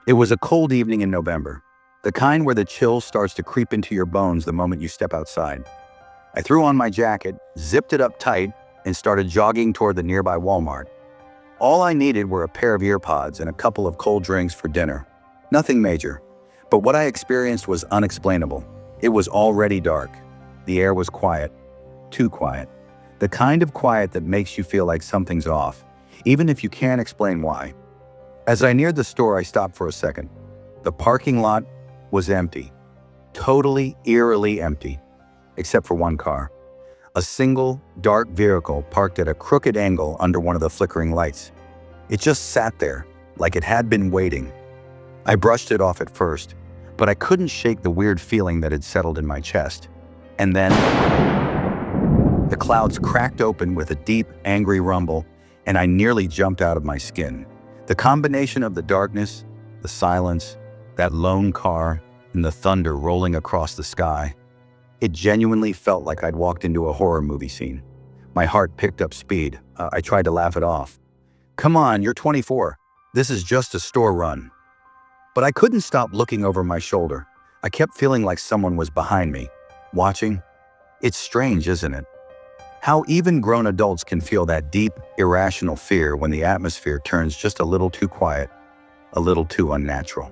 It was a cold evening in November, the kind where the chill starts to creep into your bones the moment you step outside. I threw on my jacket, zipped it up tight, and started jogging toward the nearby Walmart. All I needed were a pair of earpods and a couple of cold drinks for dinner. Nothing major, but what I experienced was unexplainable. It was already dark. The air was quiet, too quiet. The kind of quiet that makes you feel like something's off, even if you can't explain why. As I neared the store, I stopped for a second. The parking lot was empty. Totally, eerily empty. Except for one car. A single, dark vehicle parked at a crooked angle under one of the flickering lights. It just sat there, like it had been waiting. I brushed it off at first, but I couldn't shake the weird feeling that had settled in my chest. And then, the clouds cracked open with a deep, angry rumble, and I nearly jumped out of my skin. The combination of the darkness, the silence, that lone car, and the thunder rolling across the sky. It genuinely felt like I'd walked into a horror movie scene. My heart picked up speed. I tried to laugh it off. Come on, you're 24. This is just a store run. But I couldn't stop looking over my shoulder. I kept feeling like someone was behind me, watching. It's strange, isn't it? How even grown adults can feel that deep, irrational fear when the atmosphere turns just a little too quiet, a little too unnatural.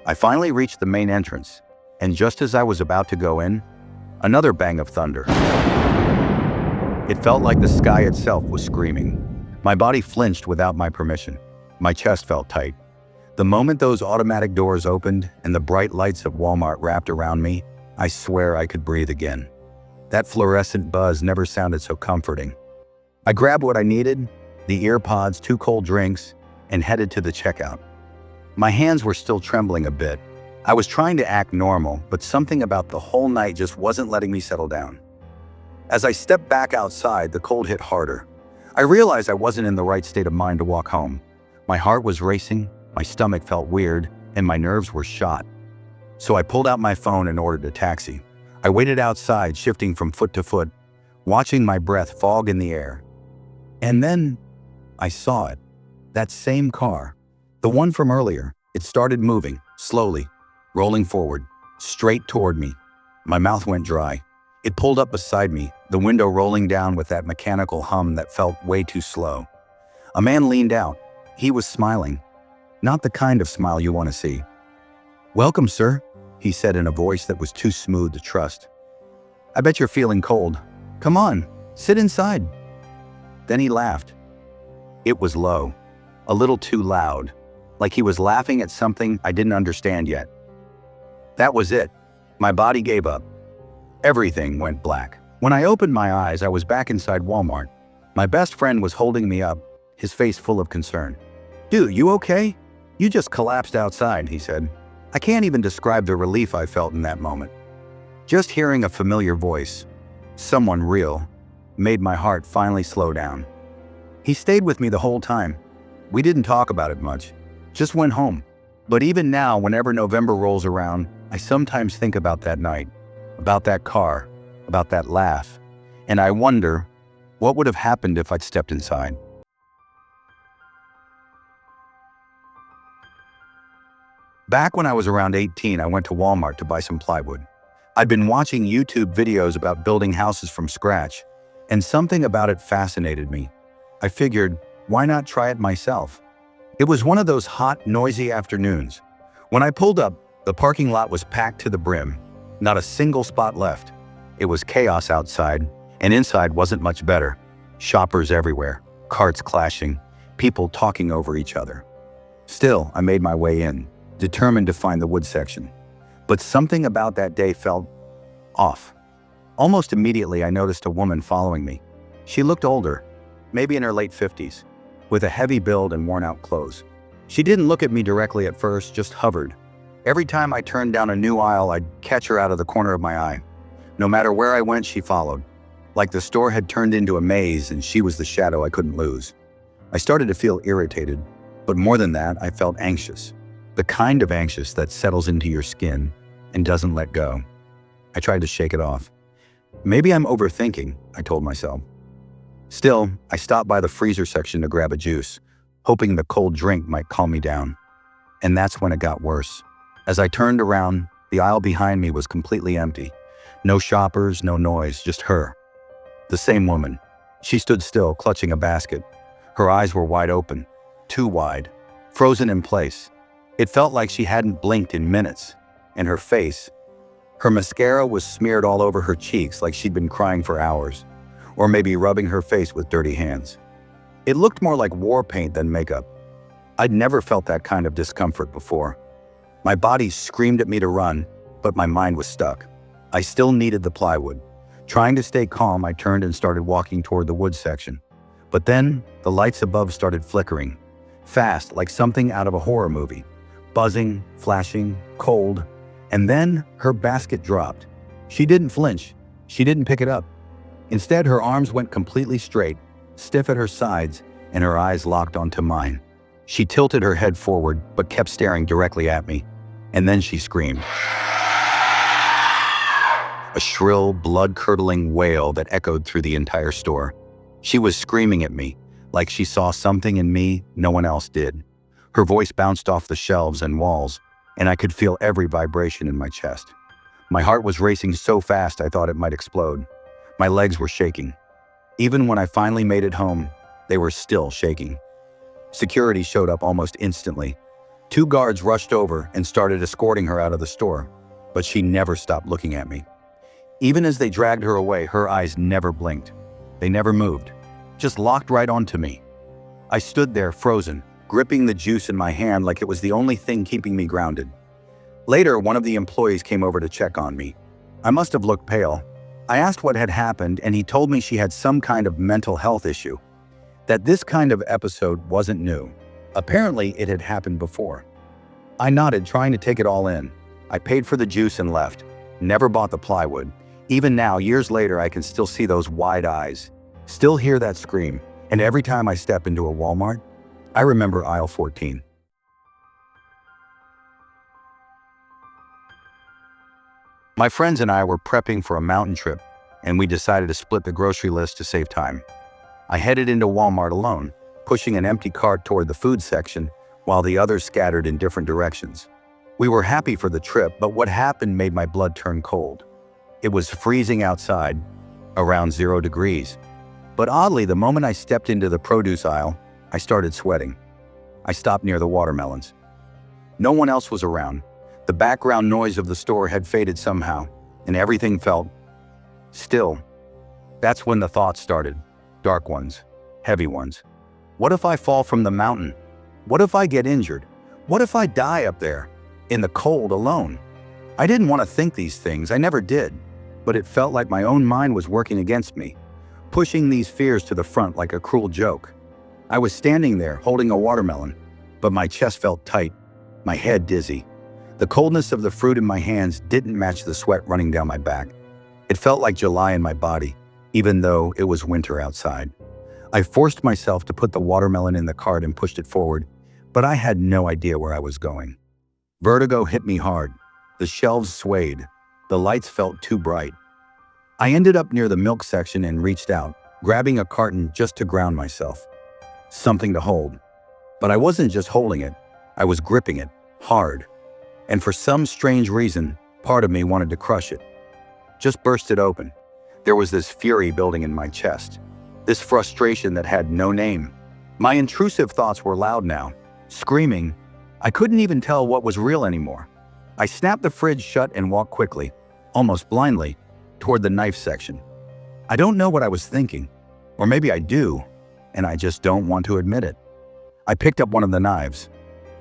I finally reached the main entrance, and just as I was about to go in, another bang of thunder. It felt like the sky itself was screaming. My body flinched without my permission. My chest felt tight. The moment those automatic doors opened and the bright lights of Walmart wrapped around me, I swear I could breathe again. That fluorescent buzz never sounded so comforting. I grabbed what I needed, the earpods, 2 cold drinks, and headed to the checkout. My hands were still trembling a bit. I was trying to act normal, but something about the whole night just wasn't letting me settle down. As I stepped back outside, the cold hit harder. I realized I wasn't in the right state of mind to walk home. My heart was racing, my stomach felt weird, and my nerves were shot. So I pulled out my phone and ordered a taxi. I waited outside, shifting from foot to foot, watching my breath fog in the air. And then I saw it. That same car. The one from earlier. It started moving, slowly, rolling forward, straight toward me. My mouth went dry. It pulled up beside me, the window rolling down with that mechanical hum that felt way too slow. A man leaned out. He was smiling. Not the kind of smile you want to see. "Welcome, sir," he said in a voice that was too smooth to trust. "I bet you're feeling cold. Come on, sit inside." Then he laughed. It was low, a little too loud, like he was laughing at something I didn't understand yet. That was it. My body gave up. Everything went black. When I opened my eyes, I was back inside Walmart. My best friend was holding me up, his face full of concern. "Dude, you okay? You just collapsed outside," he said. I can't even describe the relief I felt in that moment. Just hearing a familiar voice, someone real, made my heart finally slow down. He stayed with me the whole time. We didn't talk about it much, just went home. But even now, whenever November rolls around, I sometimes think about that night, about that car, about that laugh, and I wonder what would have happened if I'd stepped inside. Back when I was around 18, I went to Walmart to buy some plywood. I'd been watching YouTube videos about building houses from scratch, and something about it fascinated me. I figured, why not try it myself? It was one of those hot, noisy afternoons. When I pulled up, the parking lot was packed to the brim. Not a single spot left. It was chaos outside, and inside wasn't much better. Shoppers everywhere, carts clashing, people talking over each other. Still, I made my way in, determined to find the wood section. But something about that day felt off. Almost immediately, I noticed a woman following me. She looked older, maybe in her late 50s, with a heavy build and worn-out clothes. She didn't look at me directly at first, just hovered. Every time I turned down a new aisle, I'd catch her out of the corner of my eye. No matter where I went, she followed. Like the store had turned into a maze and she was the shadow I couldn't lose. I started to feel irritated, but more than that, I felt anxious. The kind of anxious that settles into your skin and doesn't let go. I tried to shake it off. Maybe I'm overthinking, I told myself. Still, I stopped by the freezer section to grab a juice, hoping the cold drink might calm me down. And that's when it got worse. As I turned around, the aisle behind me was completely empty. No shoppers, no noise, just her. The same woman. She stood still, clutching a basket. Her eyes were wide open, too wide, frozen in place. It felt like she hadn't blinked in minutes. And her face, her mascara was smeared all over her cheeks like she'd been crying for hours, or maybe rubbing her face with dirty hands. It looked more like war paint than makeup. I'd never felt that kind of discomfort before. My body screamed at me to run, but my mind was stuck. I still needed the plywood. Trying to stay calm, I turned and started walking toward the wood section. But then, the lights above started flickering. Fast, like something out of a horror movie. Buzzing, flashing, cold. And then, her basket dropped. She didn't flinch. She didn't pick it up. Instead, her arms went completely straight, stiff at her sides, and her eyes locked onto mine. She tilted her head forward, but kept staring directly at me. And then she screamed. A shrill, blood-curdling wail that echoed through the entire store. She was screaming at me, like she saw something in me no one else did. Her voice bounced off the shelves and walls, and I could feel every vibration in my chest. My heart was racing so fast I thought it might explode. My legs were shaking. Even when I finally made it home, they were still shaking. Security showed up almost instantly. 2 guards rushed over and started escorting her out of the store, but she never stopped looking at me. Even as they dragged her away, her eyes never blinked. They never moved, just locked right onto me. I stood there frozen, gripping the juice in my hand like it was the only thing keeping me grounded. Later, one of the employees came over to check on me. I must have looked pale. I asked what had happened, and he told me she had some kind of mental health issue. That this kind of episode wasn't new. Apparently, it had happened before. I nodded, trying to take it all in. I paid for the juice and left. Never bought the plywood. Even now, years later, I can still see those wide eyes. Still hear that scream. And every time I step into a Walmart, I remember aisle 14. My friends and I were prepping for a mountain trip, and we decided to split the grocery list to save time. I headed into Walmart alone, pushing an empty cart toward the food section, while the others scattered in different directions. We were happy for the trip, but what happened made my blood turn cold. It was freezing outside, around 0 degrees. But oddly, the moment I stepped into the produce aisle, I started sweating. I stopped near the watermelons. No one else was around. The background noise of the store had faded somehow, and everything felt still. That's when the thoughts started. Dark ones, heavy ones. What if I fall from the mountain? What if I get injured? What if I die up there, in the cold, alone? I didn't want to think these things, I never did. But it felt like my own mind was working against me, pushing these fears to the front like a cruel joke. I was standing there, holding a watermelon, but my chest felt tight, my head dizzy. The coldness of the fruit in my hands didn't match the sweat running down my back. It felt like July in my body, even though it was winter outside. I forced myself to put the watermelon in the cart and pushed it forward, but I had no idea where I was going. Vertigo hit me hard. The shelves swayed. The lights felt too bright. I ended up near the milk section and reached out, grabbing a carton just to ground myself. Something to hold. But I wasn't just holding it. I was gripping it, hard. And for some strange reason, part of me wanted to crush it. Just burst it open. There was this fury building in my chest. This frustration that had no name. My intrusive thoughts were loud now, screaming. I couldn't even tell what was real anymore. I snapped the fridge shut and walked quickly, almost blindly, toward the knife section. I don't know what I was thinking, or maybe I do, and I just don't want to admit it. I picked up one of the knives,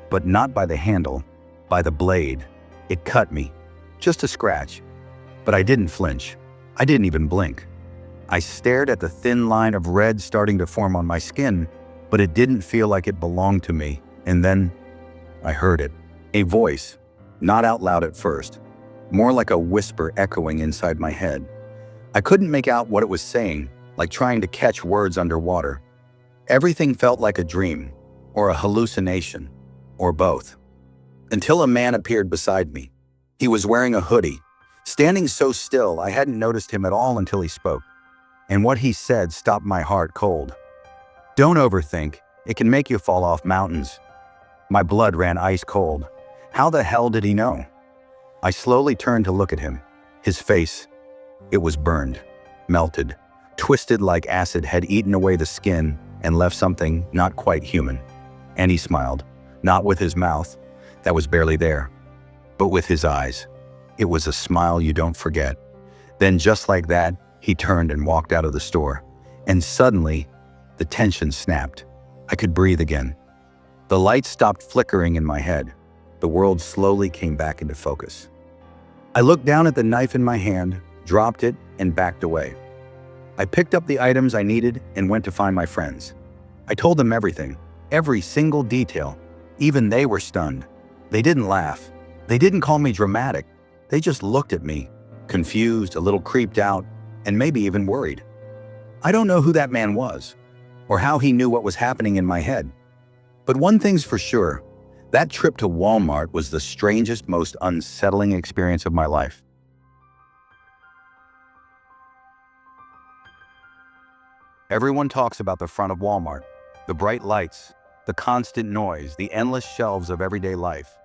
but not by the handle, by the blade. It cut me, just a scratch. But I didn't flinch. I didn't even blink. I stared at the thin line of red starting to form on my skin, but it didn't feel like it belonged to me. And then I heard it. A voice, not out loud at first, more like a whisper echoing inside my head. I couldn't make out what it was saying, like trying to catch words underwater. Everything felt like a dream, or a hallucination, or both. Until a man appeared beside me. He was wearing a hoodie, standing so still I hadn't noticed him at all until he spoke. And what he said stopped my heart cold. Don't overthink. It can make you fall off mountains. My blood ran ice cold. How the hell did he know? I slowly turned to look at him. His face, it was burned, melted, twisted like acid had eaten away the skin and left something not quite human. And he smiled, not with his mouth, that was barely there, but with his eyes. It was a smile you don't forget. Then just like that, he turned and walked out of the store. And suddenly, the tension snapped. I could breathe again. The lights stopped flickering in my head. The world slowly came back into focus. I looked down at the knife in my hand, dropped it, and backed away. I picked up the items I needed and went to find my friends. I told them everything, every single detail. Even they were stunned. They didn't laugh. They didn't call me dramatic. They just looked at me, confused, a little creeped out, and maybe even worried. I don't know who that man was, or how he knew what was happening in my head. But one thing's for sure, that trip to Walmart was the strangest, most unsettling experience of my life. Everyone talks about the front of Walmart, the bright lights, the constant noise, the endless shelves of everyday life.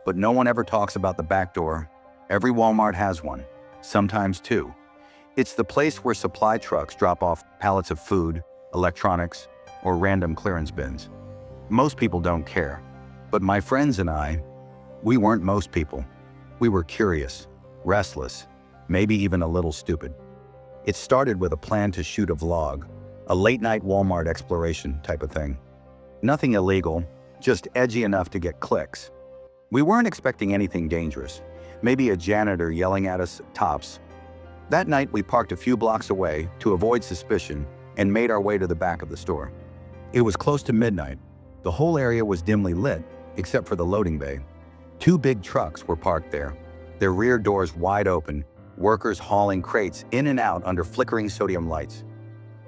But no one ever talks about the back door. Every Walmart has one, sometimes two. It's the place where supply trucks drop off pallets of food, electronics, or random clearance bins. Most people don't care. But my friends and I, we weren't most people. We were curious, restless, maybe even a little stupid. It started with a plan to shoot a vlog, a late-night Walmart exploration type of thing. Nothing illegal, just edgy enough to get clicks. We weren't expecting anything dangerous, maybe a janitor yelling at us tops. That night we parked a few blocks away to avoid suspicion and made our way to the back of the store. It was close to midnight. The whole area was dimly lit, except for the loading bay. Two big trucks were parked there, their rear doors wide open, workers hauling crates in and out under flickering sodium lights.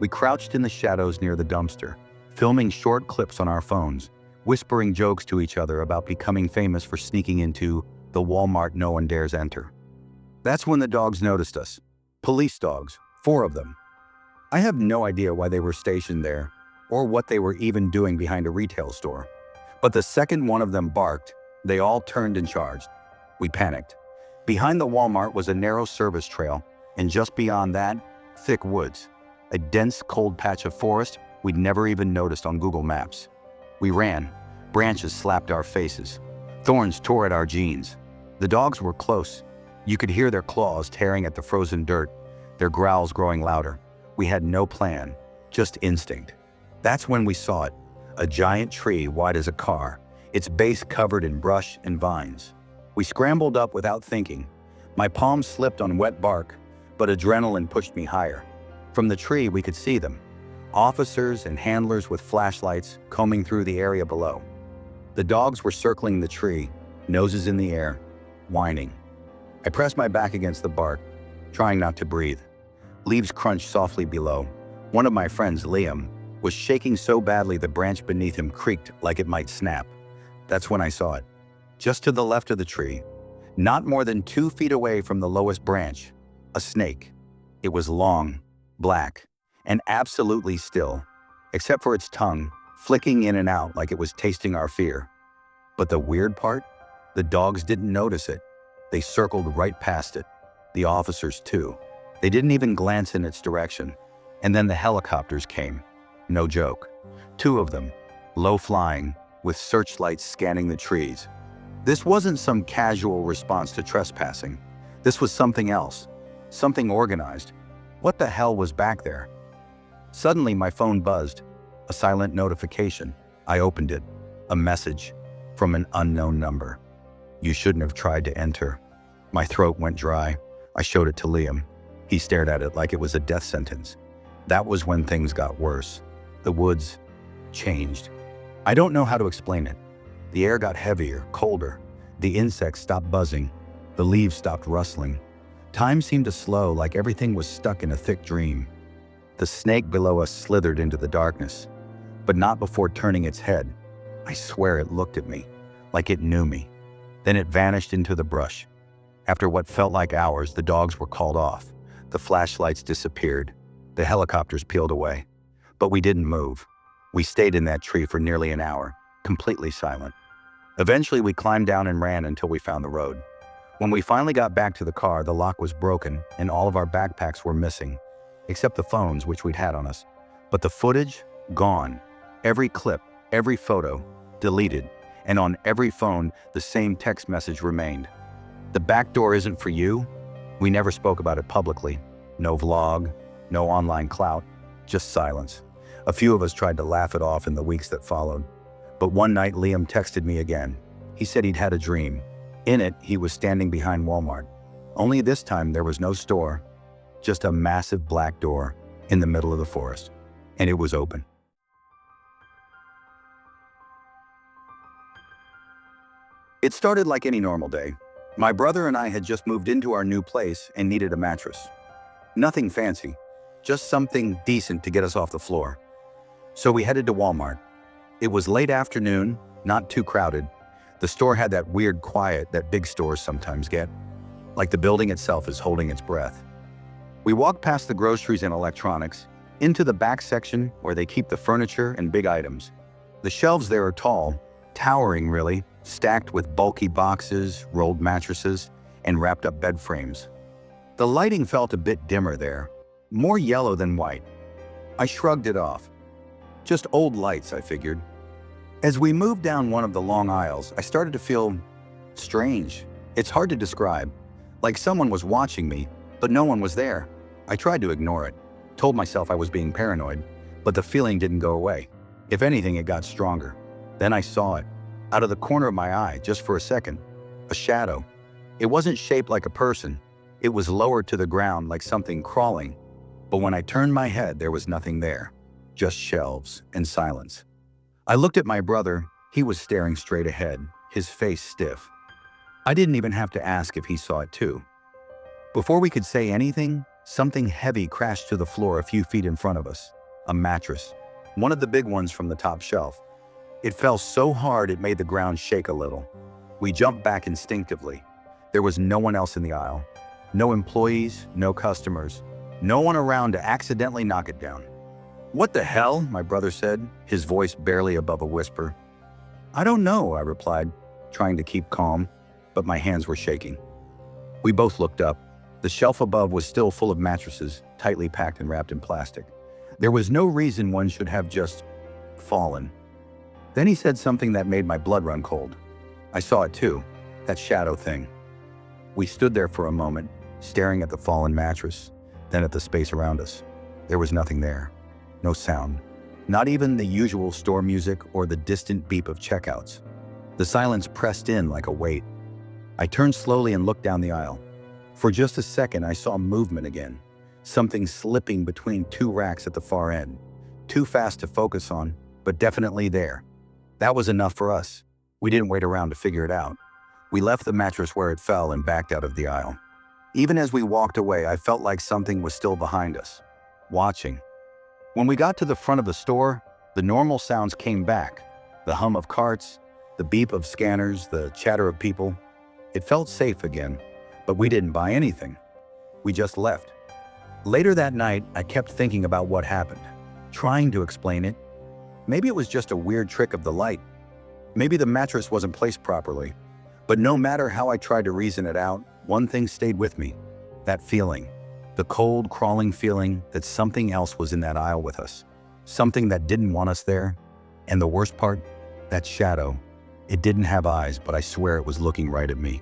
We crouched in the shadows near the dumpster, filming short clips on our phones, whispering jokes to each other about becoming famous for sneaking into the Walmart no one dares enter. That's when the dogs noticed us. Police dogs, 4 of them. I have no idea why they were stationed there, or what they were even doing behind a retail store. But the second one of them barked, they all turned and charged. We panicked. Behind the Walmart was a narrow service trail, and just beyond that, thick woods. A dense, cold patch of forest we'd never even noticed on Google Maps. We ran. Branches slapped our faces. Thorns tore at our jeans. The dogs were close. You could hear their claws tearing at the frozen dirt, their growls growing louder. We had no plan, just instinct. That's when we saw it. A giant tree wide as a car, its base covered in brush and vines. We scrambled up without thinking. My palms slipped on wet bark, but adrenaline pushed me higher. From the tree, we could see them. Officers and handlers with flashlights combing through the area below. The dogs were circling the tree, noses in the air, whining. I pressed my back against the bark, trying not to breathe. Leaves crunched softly below. One of my friends, Liam, was shaking so badly the branch beneath him creaked like it might snap. That's when I saw it. Just to the left of the tree, not more than 2 feet away from the lowest branch, a snake. It was long, black, and absolutely still, except for its tongue, flicking in and out like it was tasting our fear. But the weird part? The dogs didn't notice it. They circled right past it. The officers too. They didn't even glance in its direction. And then the helicopters came. No joke. 2 of them, low flying, with searchlights scanning the trees. This wasn't some casual response to trespassing. This was something else. Something organized. What the hell was back there? Suddenly my phone buzzed. A silent notification. I opened it. A message from an unknown number. You shouldn't have tried to enter. My throat went dry. I showed it to Liam. He stared at it like it was a death sentence. That was when things got worse. The woods changed. I don't know how to explain it. The air got heavier, colder. The insects stopped buzzing. The leaves stopped rustling. Time seemed to slow, like everything was stuck in a thick dream. The snake below us slithered into the darkness, but not before turning its head. I swear it looked at me, like it knew me. Then it vanished into the brush. After what felt like hours, the dogs were called off. The flashlights disappeared. The helicopters peeled away. But we didn't move. We stayed in that tree for nearly an hour, completely silent. Eventually, we climbed down and ran until we found the road. When we finally got back to the car, the lock was broken and all of our backpacks were missing, except the phones which we'd had on us. But the footage, gone. Every clip, every photo, deleted. And on every phone, the same text message remained. The back door isn't for you. We never spoke about it publicly. No vlog, no online clout, just silence. A few of us tried to laugh it off in the weeks that followed. But one night, Liam texted me again. He said he'd had a dream. In it, he was standing behind Walmart. Only this time, there was no store, just a massive black door in the middle of the forest. And it was open. It started like any normal day. My brother and I had just moved into our new place and needed a mattress. Nothing fancy, just something decent to get us off the floor. So we headed to Walmart. It was late afternoon, not too crowded. The store had that weird quiet that big stores sometimes get, like the building itself is holding its breath. We walked past the groceries and electronics, into the back section where they keep the furniture and big items. The shelves there are tall, towering really, stacked with bulky boxes, rolled mattresses, and wrapped up bed frames. The lighting felt a bit dimmer there, more yellow than white. I shrugged it off. Just old lights, I figured. As we moved down one of the long aisles, I started to feel strange. It's hard to describe. Like someone was watching me, but no one was there. I tried to ignore it, told myself I was being paranoid, but the feeling didn't go away. If anything, it got stronger. Then I saw it, out of the corner of my eye, just for a second. A shadow. It wasn't shaped like a person. It was lowered to the ground like something crawling. But when I turned my head, there was nothing there. Just shelves and silence. I looked at my brother. He was staring straight ahead, his face stiff. I didn't even have to ask if he saw it too. Before we could say anything, something heavy crashed to the floor a few feet in front of us. A mattress. One of the big ones from the top shelf. It fell so hard it made the ground shake a little. We jumped back instinctively. There was no one else in the aisle. No employees, no customers. No one around to accidentally knock it down. "What the hell?" my brother said, his voice barely above a whisper. "I don't know," I replied, trying to keep calm, but my hands were shaking. We both looked up. The shelf above was still full of mattresses, tightly packed and wrapped in plastic. There was no reason one should have just fallen. Then he said something that made my blood run cold. I saw it too, that shadow thing. We stood there for a moment, staring at the fallen mattress, then at the space around us. There was nothing there. No sound. Not even the usual store music or the distant beep of checkouts. The silence pressed in like a weight. I turned slowly and looked down the aisle. For just a second, I saw movement again. Something slipping between two racks at the far end. Too fast to focus on, but definitely there. That was enough for us. We didn't wait around to figure it out. We left the mattress where it fell and backed out of the aisle. Even as we walked away, I felt like something was still behind us, watching. When we got to the front of the store, the normal sounds came back. The hum of carts, the beep of scanners, the chatter of people. It felt safe again, but we didn't buy anything. We just left. Later that night, I kept thinking about what happened, trying to explain it. Maybe it was just a weird trick of the light. Maybe the mattress wasn't placed properly. But no matter how I tried to reason it out, one thing stayed with me. That feeling. The cold, crawling feeling that something else was in that aisle with us. Something that didn't want us there. And the worst part, that shadow. It didn't have eyes, but I swear it was looking right at me.